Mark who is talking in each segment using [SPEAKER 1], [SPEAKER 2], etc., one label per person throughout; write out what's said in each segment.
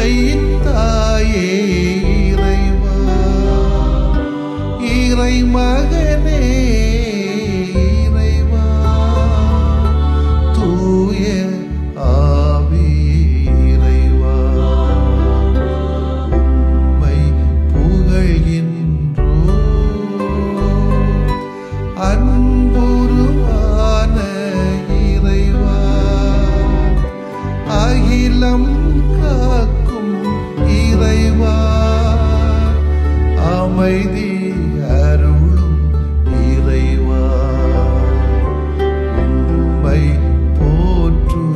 [SPEAKER 1] உண்மையின் தாயே இறைவா, இறை மகனே இறைவா, தூய ஆவி இறைவா, உம்மை புகழ்கின்றோ. அன்புருவான இறைவா, அகிலம் காக்கும் இறைவா, அமைதி அருளும் இறைவா, உம்மை போற்றுகின்றோம்.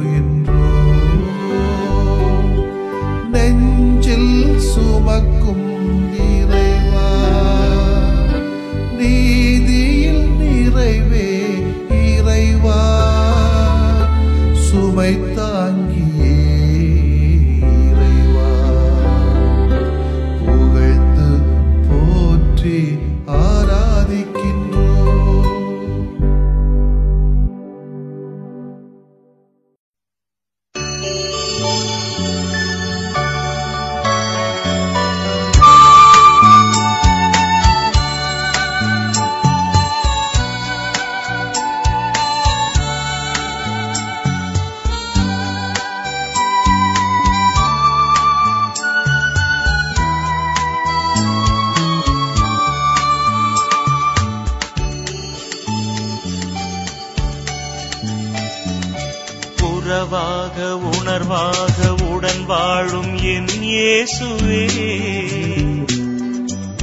[SPEAKER 1] நெஞ்சில் சுமக்கும் இறைவா, நீதியில் நிறைவே இறைவா, சுமை தாங்கியே இறைவா, புகழ்ந்து போற்றி ஆராதிக்கின்றோம்.
[SPEAKER 2] உறவாக உணர்வாக உடன் வாழும் என் இயேசுவே,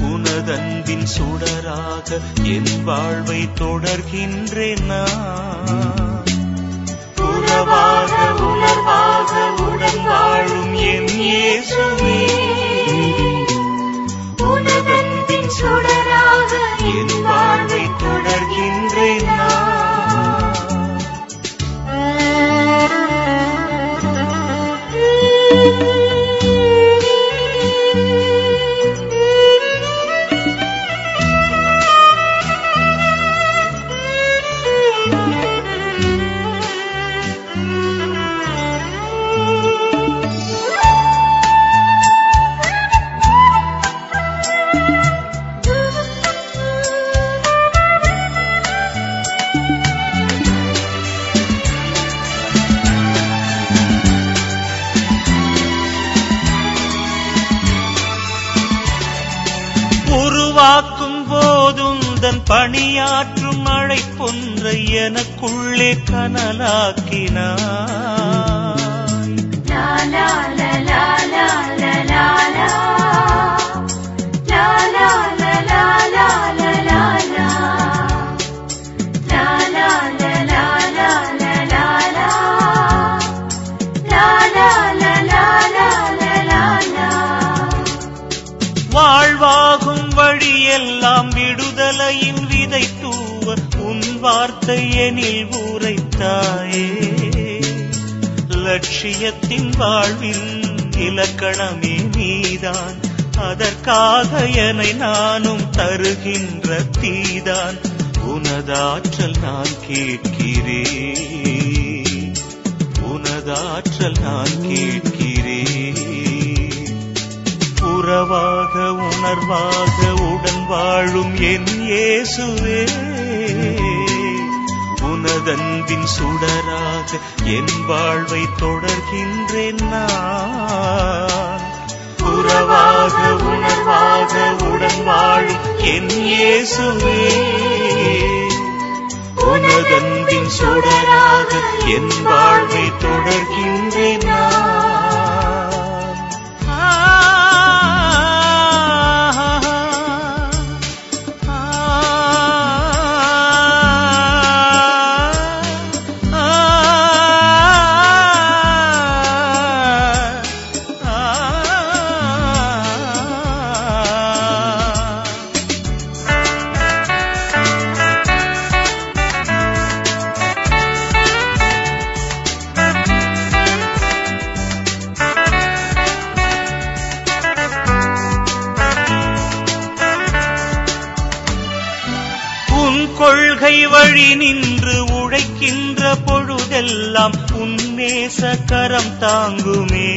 [SPEAKER 2] உனதன்பின் சுடராக என் வாழ்வை தொடர்கின்றேன் நான். உறவாக உணர்வாக உடன் வாழும் என் இயேசுவே, உனதன்பின் சுடராக என் வாழ்வை தொடர்கின்றேன் நான். உருவாக்கும் போதும் தன் பணியாற்றும் அழைப்பொன்றை எனக்குள்ளே கனலாக்கினாய். லாலா லலா லாலா லாலா லாலா லலா லாலா லாலா லாலா லலா லாலா லாலா லாலா லலா லாலா. வாழ்வாகும் வழியெல்லாம் விடுதலையின் விதை தூவ உன் வார்த்தை எனில் உரைத்தாயே. லட்சியத்தின் வாழ்வின் இலக்கணமே நீதான், அதற்காக என்னை நானும் தருகின்ற தீதான். உனதாற்றல் நான் கேட்கிறேன், உனதாற்றல் நான் கேட்கிறேன். உறவாக உணர்வாக உடன் வாழும் என் இயேசுவே, உனதன்பின் சுடராக என் வாழ்வை தொடர்கின்றேன் நான். உறவாக உணர்வாக உடன் வாழும் என் இயேசுவே, உனதன்பின் சுடராக என் வாழ்வை தொடர்கின்றேன் நான். கொள்கை வழி நின்று உழைக்கின்ற பொழுதெல்லாம் உன் நேச கரம் தாங்குமே.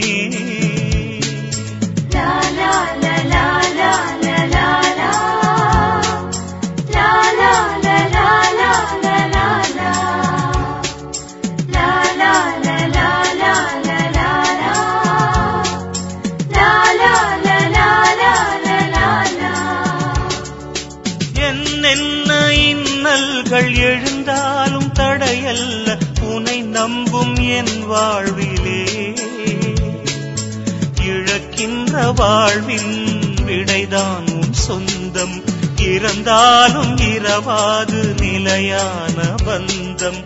[SPEAKER 2] எழுந்தாலும் தடையல்ல உனை நம்பும் என் வாழ்விலே. இழக்கின்ற வாழ்வின் விடைதான் உன் சொந்தம், இறந்தாலும் இரவாது நிலையான பந்தம்.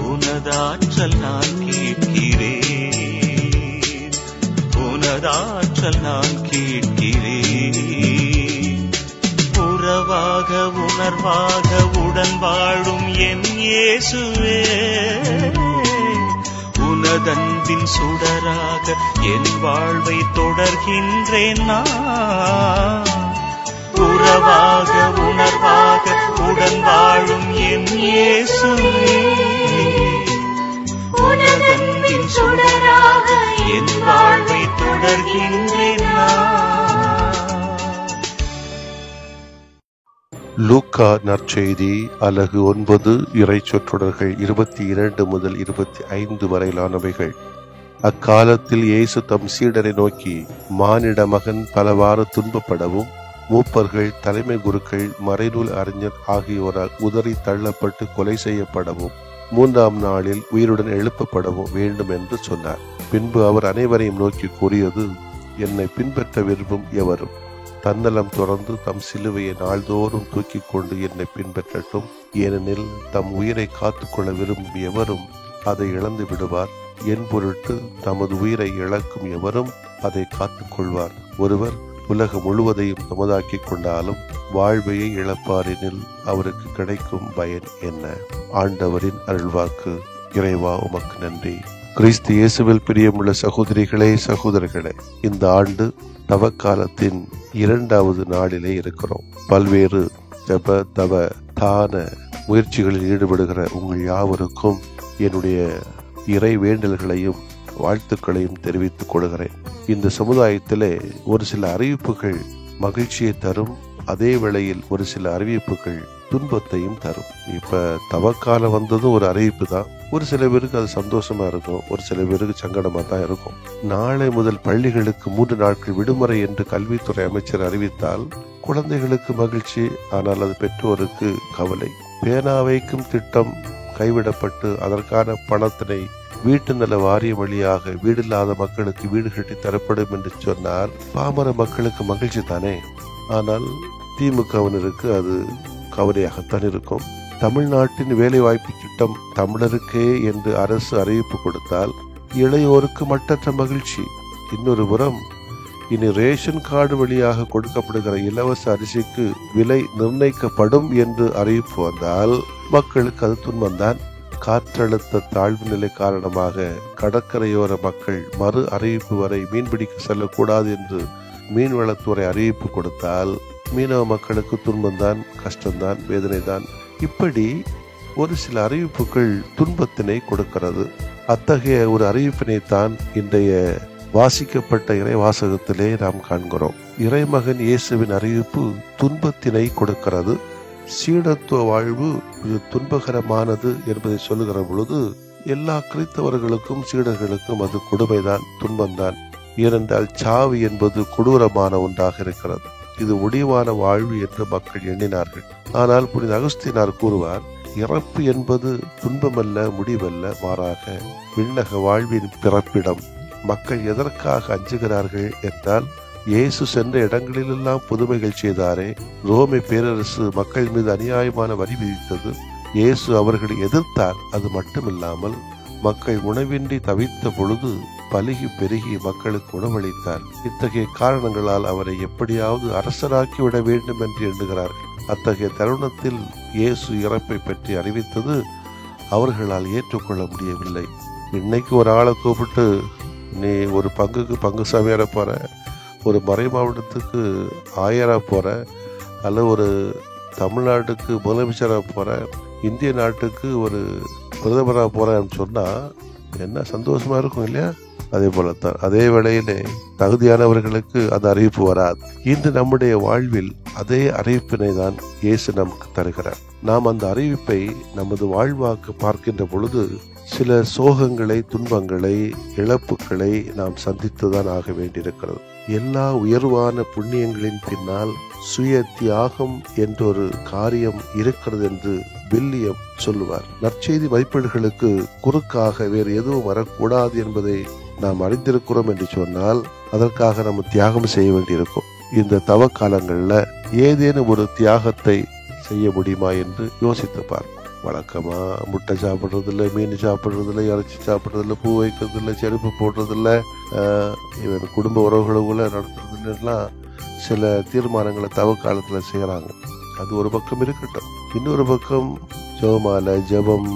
[SPEAKER 2] உனதாற்றல் நான் கேட்கிறேன், உனதாற்றல் நான் கேட்கிறேன். உறவாக உணர்வாக உடன் வாழும் என் இயேசுவே, உனதன்பின் சுடராக என் வாழ்வை தொடர்கின்றேன் நான். உறவாக உணர்வாக உடன் வாழும் என் இயேசுவே, உனதன்பின் சுடராக என் வாழ்வை தொடர்கின்றேன் நான்.
[SPEAKER 3] லூக்கா நற்செய்தி அலகு 9 இறை சொற்றொடர்கள் 22 முதல் 25 வரையிலானவைகள். அக்காலத்தில் இயேசு தம் சீடரை நோக்கி, மானிட மகன் பலவாறு துன்பப்படவும் மூப்பர்கள், தலைமை குருக்கள், மறைநூல் அறிஞர் ஆகியோரால் உதறி தள்ளப்பட்டு கொலை செய்யப்படவும் 3ஆம் நாளில் உயிருடன் எழுப்பப்படவும் வேண்டும் என்று சொன்னார். பின்பு அவர் அனைவரையும் நோக்கி கூறியது, என்னை பின்பற்ற விரும்பும் எவரும் தன்னலம் துறந்து தம் சிலுவையை நாள்தோறும் தூக்கி கொண்டு என்னை பின்பற்றட்டும். ஏனெனில் தம் உயிரை காத்துக்கொள்ள விரும்பும் எவரும் அதை இழந்து விடுவார். என் பொருட்டு தமது உயிரை இழக்கும் எவரும் அதை காத்துக்கொள்வார். ஒருவர் உலகம் முழுவதையும் தமதாக்கிக் கொண்டாலும் வாழ்வையை இழப்பாரெனில் அவருக்கு கிடைக்கும் பயன் என்ன? ஆண்டவரின் அருள்வாக்கு. இறைவா உமக்கு நன்றி. கிறிஸ்து இயேசுவில் பிரியமுள்ள சகோதரிகளே, சகோதரர்களே, இந்த ஆண்டு தவக்காலத்தின் 2வது நாளிலே இருக்கிறோம். பல்வேறு ஜப தவ தான முயற்சிகளில் ஈடுபடுகிற உங்கள் யாவருக்கும் என்னுடைய இறை வேண்டல்களையும் வாழ்த்துக்களையும் தெரிவித்துக் கொள்கிறேன். இந்த சமுதாயத்திலே ஒரு சில அறிவிப்புகள் மகிழ்ச்சியை தரும், அதே வேளையில் ஒரு சில அறிவிப்புகள் துன்பத்தையும் தரும். இப்ப தவக்காலம் வந்ததும் ஒரு அறிவிப்பு தான். ஒரு சில பேருக்கு அது சந்தோஷமா இருக்கும், ஒரு சில பேருக்கு சங்கடமா தான் இருக்கும். நாளை முதல் பள்ளிகளுக்கு 3 நாட்கள் விடுமுறை என்று கல்வித்துறை அமைச்சர் அறிவித்தால் குழந்தைகளுக்கு மகிழ்ச்சி, ஆனால் அது பெற்றோருக்கு கவலை. பேனா வைக்கும் திட்டம் கைவிடப்பட்டு அதற்கான பணத்தினை வீட்டு நல வாரியம் வழியாக வீடில்லாத மக்களுக்கு வீடு கட்டி தரப்படும் என்று சொன்னார். பாமர மக்களுக்கு மகிழ்ச்சி தானே, ஆனால் திமுகவினருக்கு அது கவலையாகத்தான் இருக்கும். தமிழ்நாட்டின் வேலைவாய்ப்பு திட்டம் தமிழருக்கே என்று அரசு அறிவிப்பு கொடுத்தால் இளையோருக்கு மட்டற்ற மகிழ்ச்சி. இன்னொரு புறம் இனி ரேஷன் கார்டு வழியாக கொடுக்கப்படுகிற இலவச அரிசிக்கு விலை நிர்ணயிக்கப்படும் என்று அறிவிப்பு வந்தால் மக்களுக்கு அது துன்பம்தான். காற்றழுத்த தாழ்வு நிலை காரணமாக கடற்கரையோர மக்கள் மறு அறிவிப்பு வரை மீன்பிடிக்க செல்லக்கூடாது என்று மீன்வளத்துறை அறிவிப்பு கொடுத்தால் மீனவ மக்களுக்கு துன்பம்தான், கஷ்டம்தான், வேதனைதான். இப்படி ஒரு சில அறிவிப்புகள் துன்பத்தினை கொடுக்கிறது. அத்தகைய ஒரு அறிவிப்பினைத்தான் இன்றைய வாசிக்கப்பட்ட இறை வாசகத்திலே நாம் காண்கிறோம். இறைமகன் இயேசுவின் அறிவிப்பு துன்பத்தினை கொடுக்கிறது. சீடத்துவ வாழ்வு துன்பகரமானது என்பதை சொல்லுகிற பொழுது எல்லா கிறிஸ்தவர்களுக்கும் சீடர்களுக்கும் அது கொடுமைதான், துன்பம்தான். ஏனென்றால் சாவு என்பது கொடூரமான ஒன்றாக இருக்கிறது. இது முடிவான வாழ்வு என்று மக்கள் எண்ணினார்கள். ஆனால் புனித அகஸ்தீனார் கூறுவார், இறப்பு என்பது துன்பமல்ல, முடிவல்ல, மாறாக விண்ணக வாழ்வின் பிறப்பிடம். மக்கள் எதற்காக அஞ்சுகிறார்கள் என்றால், இயேசு சென்ற இடங்களிலெல்லாம் புதுமைகள் செய்தாரே, ரோமை பேரரசு மக்கள் மீது அநியாயமான வரி விதித்தது, இயேசு அவர்களை எதிர்த்தார். அது மட்டுமில்லாமல் மக்கள் உணவின்றி தவித்த பொழுது பலுகி பெருகி மக்களுக்கு உணவளித்தார். இத்தகைய காரணங்களால் அவரை எப்படியாவது அரசராக்கி விட வேண்டும் என்று எண்ணுகிறார்கள். அத்தகைய தருணத்தில் இயேசு இறப்பை பற்றி அறிவித்தது அவர்களால் ஏற்றுக்கொள்ள முடியவில்லை. இன்னைக்கு ஒரு ஆளை கூப்பிட்டு, நீ ஒரு பங்குக்கு பங்கு சாமியார போற, ஒரு மறை மாவட்டத்துக்கு ஆயரா போற, அல்ல ஒரு தமிழ்நாட்டுக்கு முதலமைச்சராக போற, இந்திய நாட்டுக்கு ஒரு பிரதமராக போறேன்னு சொன்னா என்ன சந்தோஷமா இருக்கும் இல்லையா? அதே போலத்தான் அதே வேளையிலே தகுதியானவர்களுக்கு அந்த அறிவிப்பு வராது. இன்று நம்முடைய வாழ்வில் அதே அறிவிப்பினை தான் இயேசு நமக்கு தருகிறார். நாம் அந்த அறிவிப்பை நமது வாழ்வாக்கு பார்க்கின்ற பொழுது சில சோகங்களை, துன்பங்களை, இழப்புகளை நாம் சந்தித்துதான் ஆக வேண்டியிருக்கிறது. எல்லா உயர்வான புண்ணியங்களின் பின்னால் சுய தியாகம் என்றொரு காரியம் இருக்கிறது என்று வில்லியம் சொல்லுவார். நற்செய்தி மதிப்பீடுகளுக்கு குறுக்காக வேறு எதுவும் வரக்கூடாது என்பதை நாம் அறிந்திருக்கிறோம் என்று சொன்னால் அதற்காக நம்ம தியாகம் செய்ய வேண்டியிருக்கும். இந்த தவ காலங்கள்ல ஏதேனும் ஒரு தியாகத்தை செய்ய முடியுமா என்று யோசித்து பார்ப்போம். வழக்கமா முட்டை சாப்பிட்றதில்ல, மீன் சாப்பிட்றதில்ல, இறைச்சி சாப்பிட்றதில்ல, பூ வைக்கிறதில்ல, செருப்பு போடுறதில்ல, இவன் குடும்ப உறவுகளுக்குள்ள நடத்துறதுலாம் சில தீர்மானங்களை தவ காலத்துல செய்யறாங்க. அது ஒரு பக்கம் இருக்கட்டும். இன்னொரு பக்கம் ஜெபமாலை, ஜெபம்,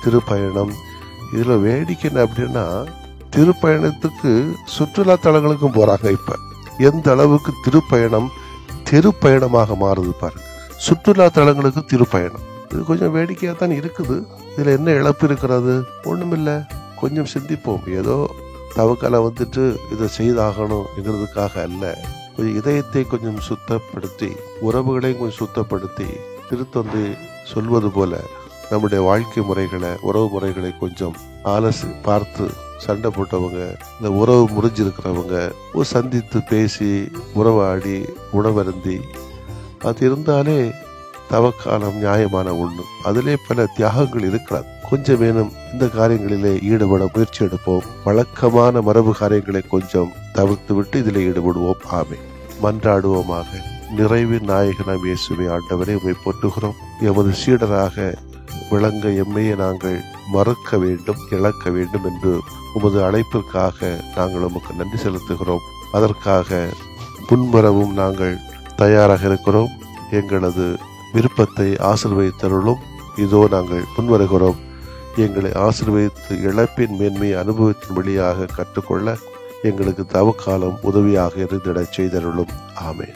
[SPEAKER 3] திருப்பயணம். இதுல வேடிக்கை என்ன அப்படின்னா, திருப்பயணத்துக்கு சுற்றுலா தலங்களுக்கும் போறாங்க. இப்ப எந்த அளவுக்கு திருப்பயணம் தெருப்பயணமாக மாறுது பாருங்க. சுற்றுலா தலங்களுக்கு திருப்பயணம். இது கொஞ்சம் வேடிக்கையா தான் இருக்குது. இதுல என்ன இழப்பு இருக்கிறது? ஒண்ணுமில்ல. கொஞ்சம் சிந்திப்போம். ஏதோ தவக்கால வந்துட்டு இதை செய்தாகணும்ங்கிறதுக்காக அல்ல. கொஞ்சம் இதயத்தை கொஞ்சம் சுத்தப்படுத்தி, உறவுகளையும் கொஞ்சம் சுத்தப்படுத்தி, திருத்தந்தை சொல்வது போல நம்முடைய வாழ்க்கை முறைகளை, உறவு முறைகளை கொஞ்சம் ஆலோசி பார்த்து, சண்டை போட்டவங்க, இந்த உறவு முறிஞ்சிருக்கிறவங்க சந்தித்து பேசி உறவாடி உணவருந்தி, அது இருந்தாலே தவக்காலம் நியாயமான ஒண்ணு. அதிலே பல தியாகங்கள் இருக்கிறது. கொஞ்சம் வேணும் இந்த காரியங்களிலே ஈடுபட முயற்சி எடுப்போம். வழக்கமான மரபு காரியங்களை கொஞ்சம் தவிர்த்து விட்டு இதில் ஈடுபடுவோம். ஆமென். மன்றாடுவோமாக. நிறைவின் நாயகனாம் இயேசுவே, ஆண்டவரே உம்மை போற்றுகிறோம். எமது சீடராக விளங்க எம்மையை நாங்கள் மறுக்க வேண்டும், இழக்க வேண்டும் என்று உமது அழைப்பிற்காக நாங்கள் உமக்கு நன்றி செலுத்துகிறோம். அதற்காக முன்வரவும் நாங்கள் தயாராக இருக்கிறோம். எங்களது விருப்பத்தை ஆசீர்வதித்தருளும். இதோ நாங்கள் முன்வருகிறோம். எங்களை ஆசீர்வதித்து இழப்பின் மேன்மையை அனுபவத்தின் வழியாக கற்றுக்கொள்ள எங்களுக்கு தவக்காலம் உதவியாக இருந்திட செய்தருளும். ஆமென்.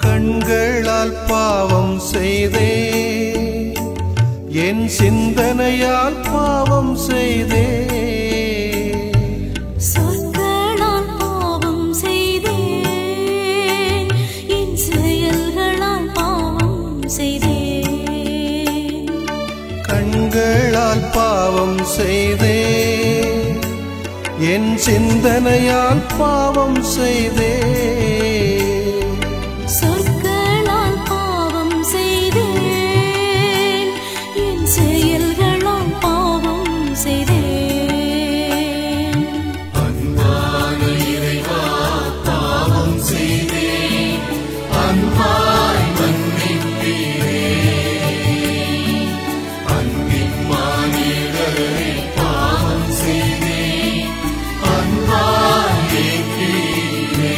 [SPEAKER 1] கண்களால் பாவம் செய்தே, என் சிந்தனையால் பாவம் செய்தே,
[SPEAKER 4] சொற்களால் பாவம் செய்தேன், என் செயல்களால் பாவம் செய்தேன்.
[SPEAKER 1] கண்களால் பாவம் செய்தே, என் சிந்தனையால் பாவம் செய்தே,
[SPEAKER 4] சொற்களால் பாவம் செய்தேன், என் செயல்களால் பாவம் செய்தேன்.
[SPEAKER 1] அன்பான இறைவா, பாவம் செய்தேன், அன்பாய் மன்னிப்பீரே. அன்பின் மானிடரே, பாவம் செய்தேன், அன்பாய் ஏற்பீரே.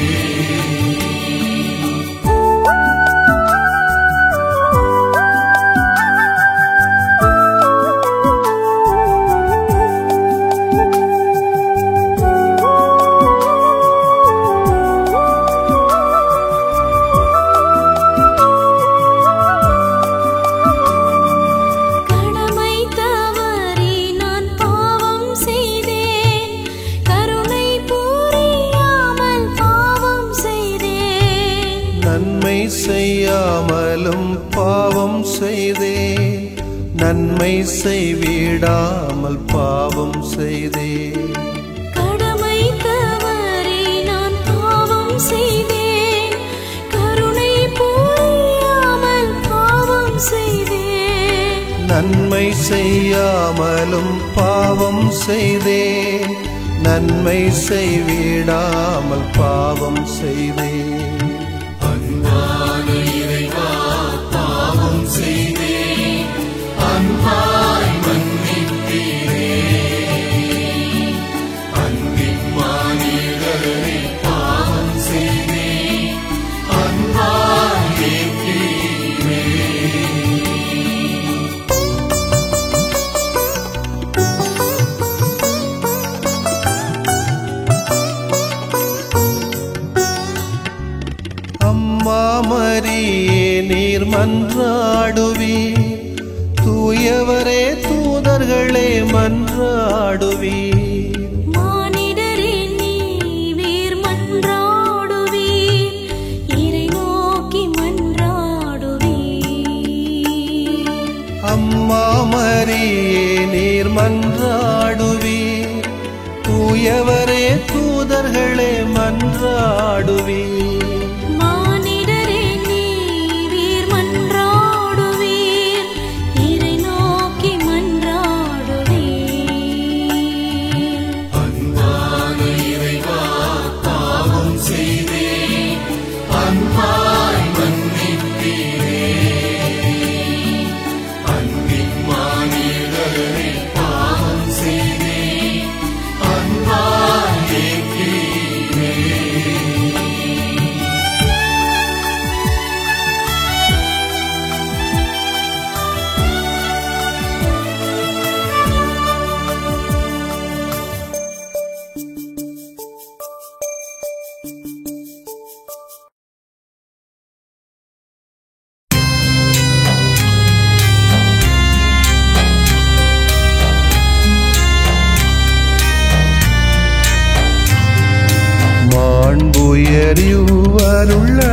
[SPEAKER 3] பாவம் செய்தேன், நன்மை செய்விடாமல் பாவம் செய்தேன்.
[SPEAKER 4] கடமை தவறி நான் பாவம் செய்தேன், கருணை புரியாமல் பாவம் செய்தேன்.
[SPEAKER 3] நன்மை செய்யாமலும் பாவம் செய்தேன், நன்மை செய்விடாமல் பாவம் செய்தேன்.
[SPEAKER 1] அன்பான இறைவா பாவம் செய்தேன், அன்பாய் மன்னிப்பீரே. அன்பின் மானிடரை பாவம் செய்தேன், அன்பாய் ஏற்றீரே.
[SPEAKER 3] அம்மா மரியே நீர் மன்றாடுவீர், தூயவரே தூதர்களே மன்றாடுவீர்.
[SPEAKER 4] மானிடரே நீர் மன்றாடுவீர், இறை நோக்கி மன்றாடுவீர்.
[SPEAKER 3] அம்மா மரியே நீர் மன்றாடுவீர், தூயவரே தூதர்களே மன்றாடுவீர்.
[SPEAKER 4] மானிடரே நீர் மன்றாடுவீர், இறை நோக்கி மன்றாடுவீர்.
[SPEAKER 1] அன்பான இறைவா பாவம் செய்தேன், அன்பாய் மன்னிப்பீரே. அன்பின் மானிடரை பாவம் செய்தேன், அன்பாய் ஏற்றீரே.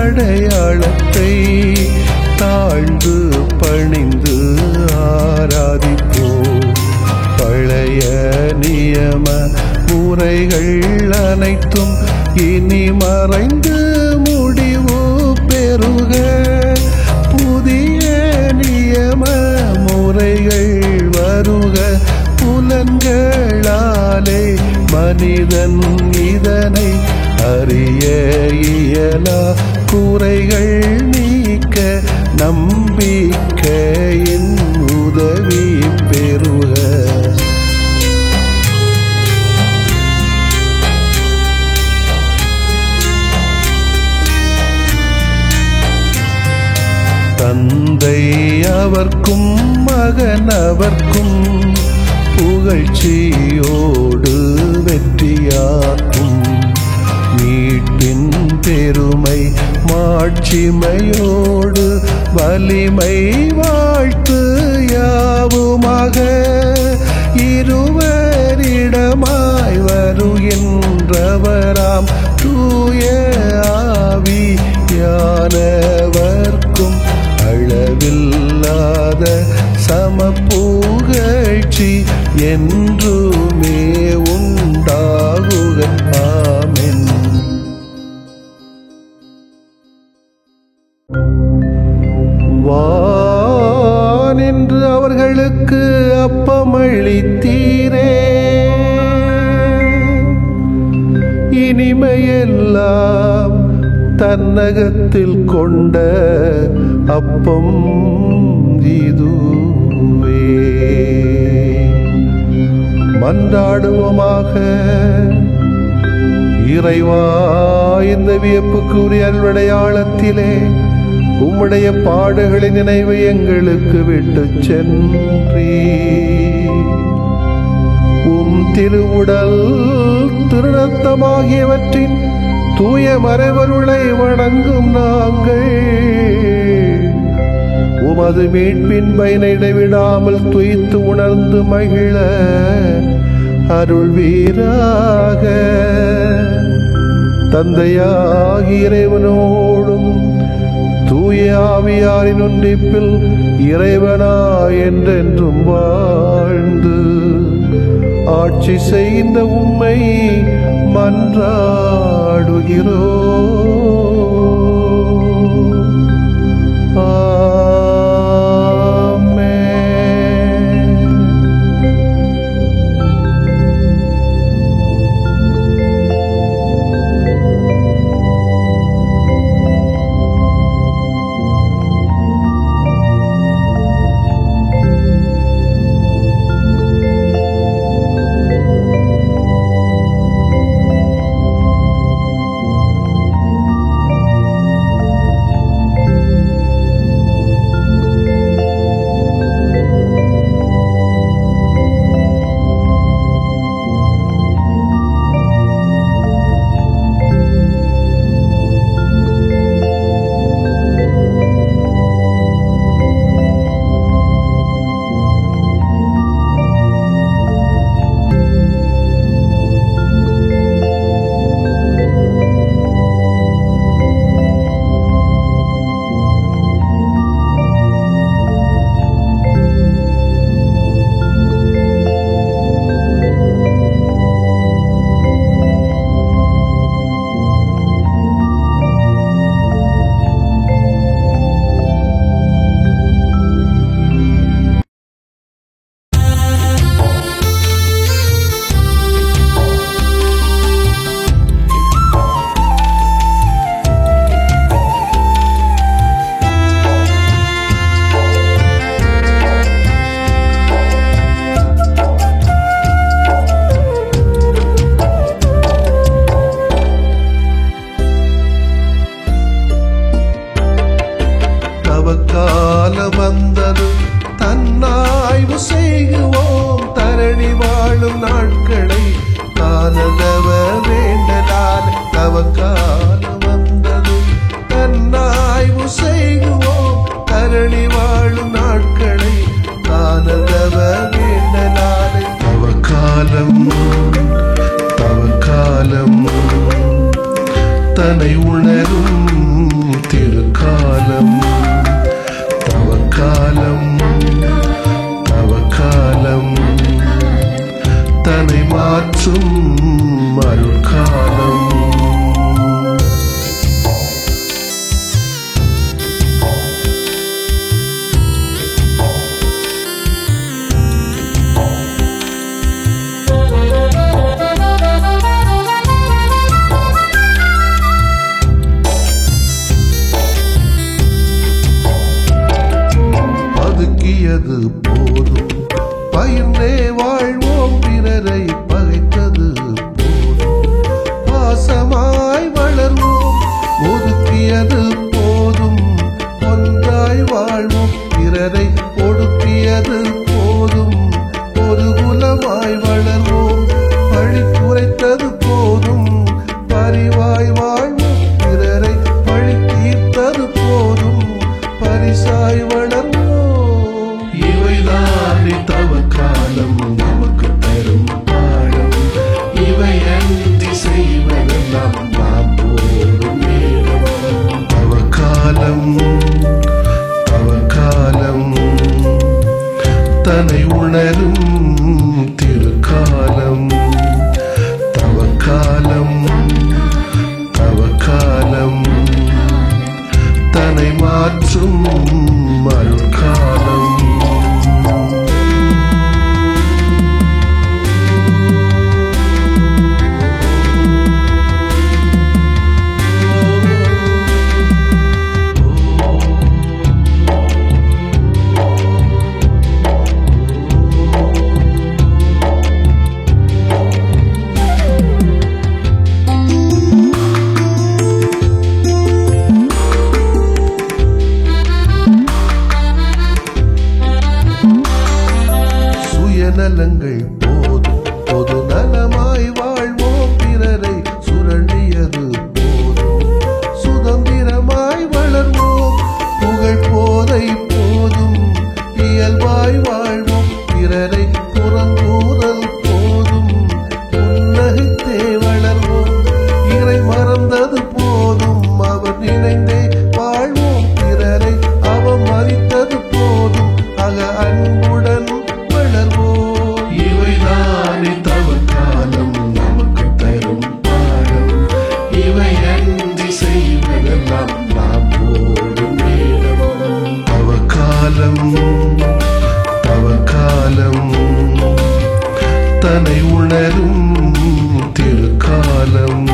[SPEAKER 1] மாண்புயரிவருள்ளடையாளத்தை தாழ்ந்து பணிந்து ஆராதிப்போம். பழைய நியம முறைகள் அனைத்தும் இனி மறைந்து முடிவு பெறுக. புதிய நியம முறைகள் வருக. புலன்களாலே மனிதன் இதனை அறிய இயலா. குறைகள் நீக்க நம்பிக்கையின் உதவி பெறுக. தந்தை அவர்க்கும் மகன் அவர்க்கும் புகழ்ச்சியோடு வெற்றியாக்கும். மீட்பின் பெருமை மாட்சிமையோடு வலிமை வாழ்த்து யாவுமாக. இருவரிடமாய் வருகின்றவராம் தூய ஆவியானவர்க்கும் அளவில்லாத சமப்புகழ்ச்சி என்றுமே உண்டாகுக. ஆமென். வானின்று அவர்களுக்கு அப்பமளித்தீரே, இனிமையெல்லாம் தன்னகத்தில் கொண்ட அப்பம் இதுவே. மன்றாடுவோமாக. இறைவா, இந்த வியப்புக்குரிய அல்வடையாளத்திலே உம்முடைய பாடுகளின் நினைவை எங்களுக்கு விட்டு சென்றீ. உம் திருவுடல் திருநத்தமாகியவற்றின் தூய மறைவருளை வணங்கும் நாங்கள் உமது மீட்பின் பயனை இடைவிடாமல் துய்த்து உணர்ந்து மகிழ அருள்வீராக. தந்தையாகிய இறைவனோடும் தூய தூய ஆவியாரின் ஒன்றிப்பில் இறைவனா என்றென்றும் வாழ்ந்து ஆட்சி செய்த உம்மை மன்றாடுகிறோம். ஆமென். தவக்காலம் வந்தது, தன்னாய்வு செய்குவோம். தரணி வாழும் நாட்களை காணதவ வேண்டலால். தவக்காலம் வந்தது, தன்னாய்வு செய்குவோம். தரணி வாழும் நாட்களை காணதவ வேண்டலால். தவக்காலம் தவக்காலம் தன்னை உணரும் திருக்காலம். தவக்காலம் தவக்காலம் தன்னை மாற்றும் அருட்காலம். பதுக்கியது போதும், பயின்றே வாழ்வோம். பிறரை பகைத்தது போதும், பாசமாய் வளர்வோம். ஒதுக்கியது போதும், ஒன்றாய் வாழ்வோம். பிறரை ஒடுக்கியது போதும், ஒரு குலமாய் வளர்வோம். பழி குறைத்தது போதும், பரிவாய் வாழ்வோம். பிறரை பழி தீர்த்தது போதும், பரிசாய் வளர்வோம். இவைதான் தவக்காலம் நமக்கு தரும் பாடம். இவை அன்றி செய்வதெல்லாம் நாம் போரும் நேரம். தவக்காலம் தவக்காலம் தன்னை உணரும் திருக்காலம். தவக்காலம் தவக்காலம் தன்னை மாற்றும் அருட்காலம். காலம் தவக்காலம் தன்னை உணரும் திருக்காலம்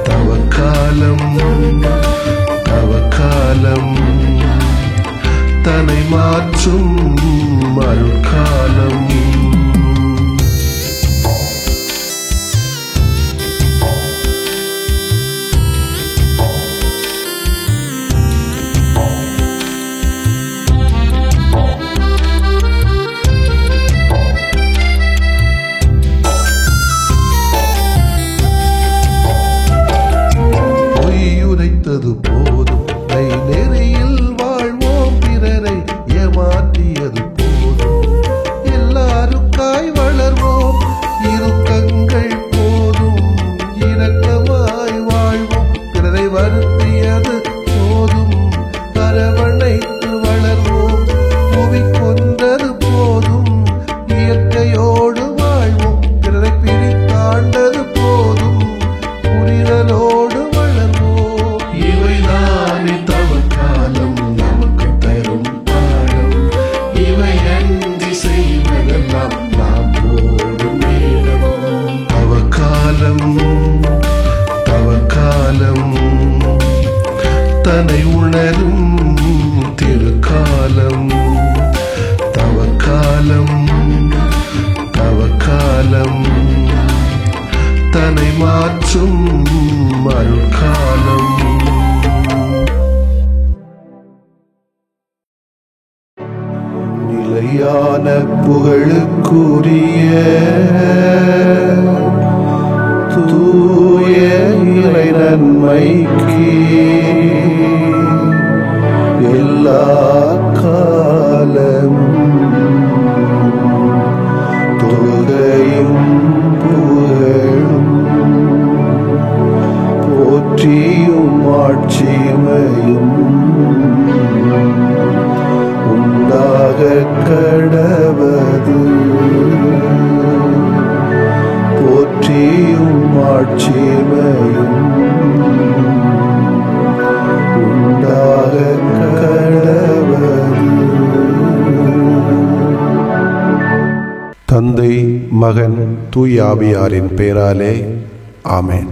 [SPEAKER 1] தவக்காலம் தவக்காலம் தன்னை மாற்றும் அருட்காலம் போதும் நெறியில் வாழ்வோம் பிறரை ஏமாற்றியது போதும் எல்லாருக்காய் வளர்வோம் இறுக்கங்கள் போதும் இணக்கமாய் வாழ்வோம் பிறரை வருத்தியது போதும் அரவணைத்து வளர்வோம் புவி கொண்டது போதும் இயற்கையோடு வாழ்வோம் பிறரை பிரித்தாண்டது போதும் புரிதலோடு தவக்காலம் நமக்கு தரும் பாடம் இவை அன்றி செய்வதெல்லாம் நாம் போடும் நேரம் தவக்காலம் தவக்காலம் தன்னை உணரும் திருக்காலம் தவக்காலம் தவக்காலம் தன்னை மாற்றும் அருட்காலம் நிலையான புகழுக்குரிய தூய இறை நன்மைக்கு எல்லா காலம் தொழுகையும் புகழும் போற்றியும் ஆட்சிமையும் உண்டாக கடவது போற்றியும் ஆட்சிமையும் உண்டாக கடவது. தந்தை மகன் தூய ஆவியாரின் பெயராலே ஆமென்.